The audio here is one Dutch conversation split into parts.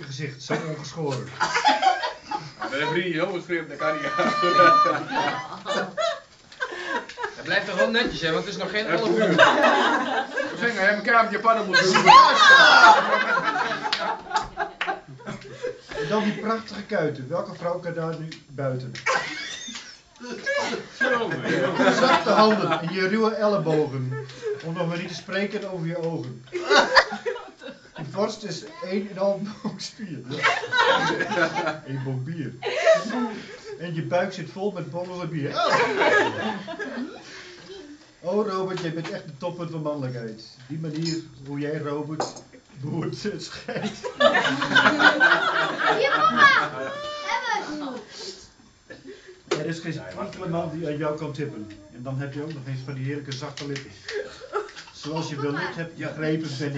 je gezicht, zo ongeschoren. Met een vriendje zo beschreven, dat kan niet. Het blijft toch wel netjes, hè, want het is nog geen 11 uur. We zeggen, hij heeft een kamertje pannen moeten doen. En dan die prachtige kuiten. Welke vrouw kan daar nu buiten? Zachte handen en je ruwe ellebogen. Om nog maar niet te spreken over je ogen. Je borst is 1,5 boog spier. 1 boog bier. En je buik zit vol met borrels en bier. Oh Robert, jij bent echt de toppunt van mannelijkheid. Die manier hoe jij Robert boert het scheidt. Hier mama! Hebben! Er is geen enkele man die aan jou kan tippen. En dan heb je ook nog eens van die heerlijke zachte lippen. Zoals je wellicht hebt begrepen ben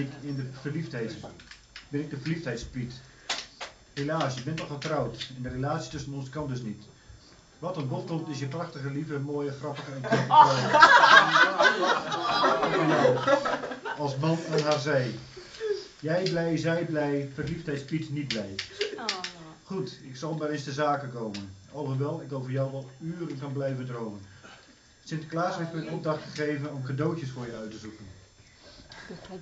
ik de verliefdheidspiet. Helaas, je bent al getrouwd. En de relatie tussen ons kan dus niet. Wat een bod komt is je prachtige, lieve, mooie, grappige en knappe vrouw. Als man aan haar zij. Jij blij, zij blij, verliefdheidspiet niet blij. Goed, ik zal maar eens te zaken komen. Alhoewel ik over jou wel uren kan blijven dromen. Sinterklaas heeft me een opdracht gegeven om cadeautjes voor je uit te zoeken.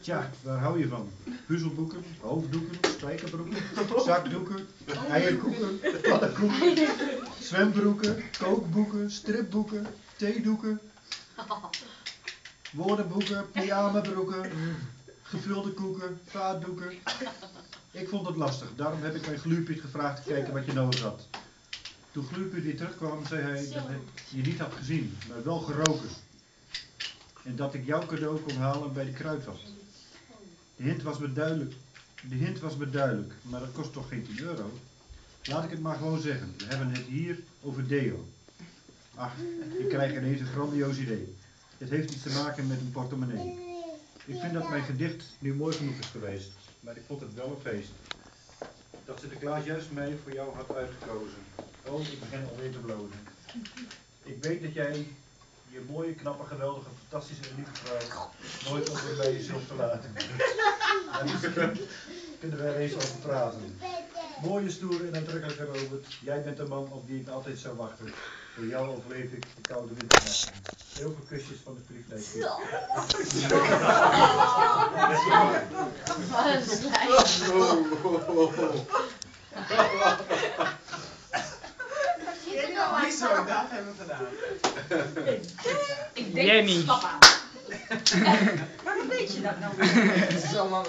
Tja, waar hou je van? Puzzelboeken, hoofddoeken, spijkerbroeken, zakdoeken, eierkoeken, pannenkoeken, zwembroeken, kookboeken, stripboeken, theedoeken, woordenboeken, pyjamabroeken, gevulde koeken, vaatdoeken. Ik vond het lastig, daarom heb ik mijn Gluurpiet gevraagd te kijken wat je nodig had. Toen Gluurpiet weer terugkwam, zei hij dat hij je niet had gezien, maar wel geroken. En dat ik jouw cadeau kon halen bij de kruidvat. De hint was me duidelijk, maar dat kost toch geen 10 euro? Laat ik het maar gewoon zeggen, we hebben het hier over deo. Ach, ik krijg ineens een grandioos idee. Het heeft iets te maken met een portemonnee. Ik vind dat mijn gedicht nu mooi genoeg is geweest, maar ik vond het wel een feest. Dat Sinterklaas juist mij voor jou had uitgekozen. Oh, ik begin alweer te blozen. Ik weet dat jij je mooie, knappe, geweldige, fantastische en lieve vrouw nooit over bij jezelf te laten. En misschien kunnen wij er eens over praten. Mooie, stoere en aantrekkelijke Robert, jij bent de man op die ik altijd zou wachten. Door jou overleef ik de koude winternachten. Heel veel kusjes van de verliefdheid. Wat een slijm. Niet zo, dat hebben we gedaan. Ik denk papa. Waarom weet je dat nou weer? Zo mama.